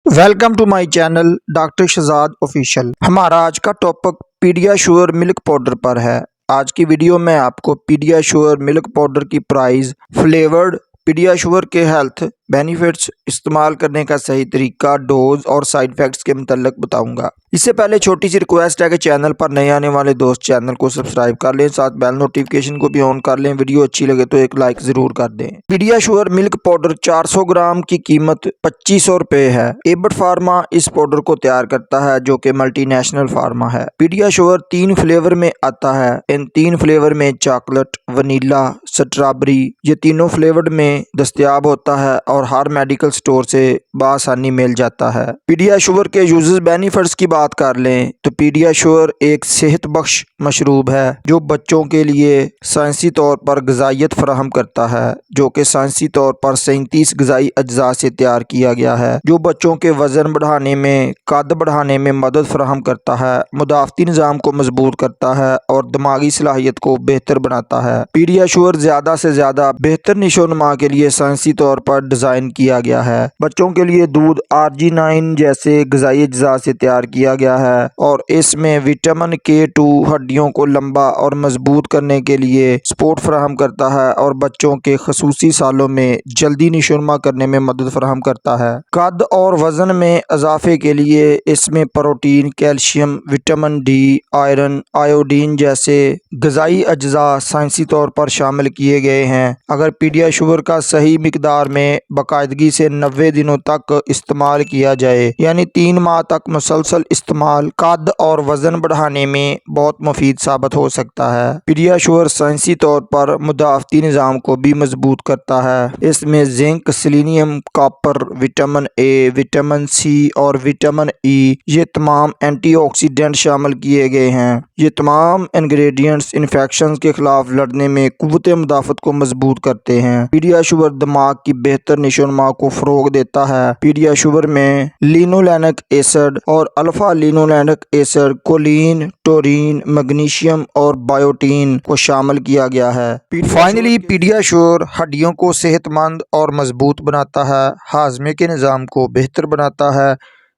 Welcome to my channel doctor Shahzad official. हमारा आज का टॉपिक पीडियाश्योर मिल्क पाउडर पर है। आज की वीडियो में आपको पीडियाश्योर मिल्क पाउडर की प्राइस, फ्लेवर्ड पीडियाश्योर के हेल्थ बेनिफिट्स, इस्तेमाल करने का सही तरीका, डोज और साइड इफेक्ट्स के मुतल्लिक बताऊंगा। इससे पहले छोटी सी रिक्वेस्ट है कि चैनल पर नए आने वाले दोस्त चैनल को सब्सक्राइब कर लें, साथ बेल नोटिफिकेशन को भी ऑन कर लें। वीडियो अच्छी लगे तो एक लाइक जरूर कर दें। पीडियाश्योर मिल्क पाउडर 400 ग्राम की कीमत 2500 रुपए है। एबट फार्मा इस पाउडर को तैयार करता है, जो कि मल्टीनेशनल फार्मा है। पीडियाश्योर 3 फ्लेवर में आता है। इन 3 फ्लेवर में चॉकलेट, वनीला, स्ट्रॉबेरी, ये तीनों फ्लेवर में दस्तयाब होता है और हर मेडिकल स्टोर से बआसानी मिल जाता है। पीडियाश्योर के यूजेस बेनिफिट्स की बात कर लें तो पीडियाश्योर एक सेहत बख्श मशरूब है जो बच्चों के लिए साइंसी तौर पर ग़िज़ाइयत फराहम करता है, जो कि साइंसी तौर पर 37 ग़िज़ाई अज्जा से तैयार किया गया है, जो बच्चों के वज़न बढ़ाने में, कद बढ़ाने में मदद फराहम करता है, मुदाफ़ती निज़ाम को मजबूत करता है और दिमागी सलाहियत को बेहतर बनाता है। पीडियाश्योर ज़्यादा से ज़्यादा बेहतर निशोनुमा के लिए साइंसी तौर पर डिज़ाइन किया गया है। बच्चों के लिए दूध आर्जिनाइन जैसे ग़िज़ाई अज्जा से तैयार किया गया है और इसमें विटामिन K2 हड्डियों को लंबा और मजबूत करने के लिए सपोर्ट फराहम करता है और बच्चों के खसूसी सालों में जल्दी निशोनुमा करने में मदद फराहम करता है। कद और वजन में इजाफे के लिए इसमें protein, calcium, vitamin D, iron, iodine जैसे ग़िज़ाई अज्जा साइंसी तौर पर शामिल किए गए हैं। अगर पीडियाश्योर का सही मिकदार में बाकायदगी से 90 दिनों तक इस्तेमाल किया जाए, यानी 3 माह तक मुसलसल इस्तेमाल, कद और वजन बढ़ाने में बहुत मुफीद साबित हो सकता है। पीडियाश्योर साइंसी तौर पर मुदाफ़ती निज़ाम को भी मजबूत करता है। इसमें zinc, selenium, copper, vitamin A, vitamin C और विटामिन E, ये तमाम एंटीऑक्सीडेंट शामिल किए गए हैं। ये तमाम इंग्रेडिएंट्स इन्फेक्शन के खिलाफ लड़ने में कुव्वत मुदाफ़त को मजबूत करते हैं। पीडियाश्योर दिमाग की बेहतर निशोनुमा को फ़रोग देता है। पीडियाश्योर में लिनोलेनिक एसिड और alpha linolenic acid, choline, taurine, magnesium और बायोटीन को शामिल किया गया है। फाइनली पीडियाश्योर हड्डियों को सेहतमंद और मजबूत बनाता है, हाजमे के निज़ाम को बेहतर बनाता है,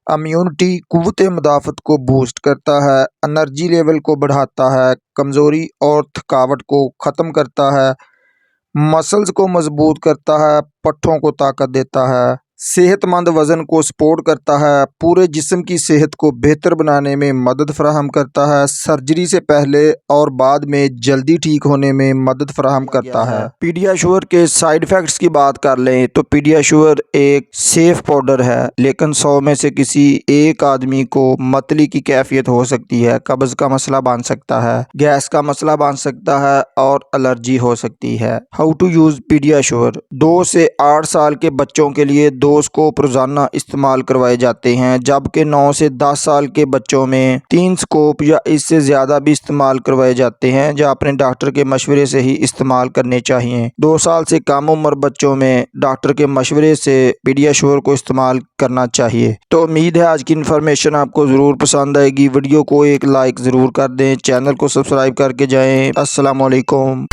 इम्यूनिटी कुव्वत मुदाफ़त को बूस्ट करता है, एनर्जी लेवल को बढ़ाता है, कमज़ोरी और थकावट को ख़त्म करता है, मसल्स को मजबूत करता है, पट्ठों को ताकत देता है, सेहतमंद वज़न को सपोर्ट करता है, पूरे जिस्म की सेहत को बेहतर बनाने में मदद फराहम करता है, सर्जरी से पहले और बाद में जल्दी ठीक होने में मदद फराहम करता है। पीडियाश्योर के साइड इफ़ेक्ट्स की बात कर लें तो पीडियाश्योर एक सेफ पाउडर है, लेकिन 100 में से किसी एक आदमी को मतली की कैफियत हो सकती है, कब्ज़ का मसला बन सकता है, गैस का मसला बन सकता है और एलर्जी हो सकती है। How to use PediaSure. 2 से 8 साल के बच्चों के लिए 2 स्कोप रोजाना इस्तेमाल करवाए जाते हैं, जबकि 9 से 10 साल के बच्चों में 3 स्कोप या इससे ज़्यादा भी इस्तेमाल करवाए जाते हैं, जो अपने डॉक्टर के मशवरे से ही इस्तेमाल करने चाहिए। 2 साल से कम उम्र बच्चों में डॉक्टर के मशवरे से पीडियाश्योर को इस्तेमाल करना चाहिए। तो उम्मीद है आज की इन्फॉर्मेशन आपको ज़रूर पसंद आएगी। वीडियो को एक लाइक ज़रूर कर दें, चैनल को सब्सक्राइब करके जाएँ। अस्सलाम वालेकुम।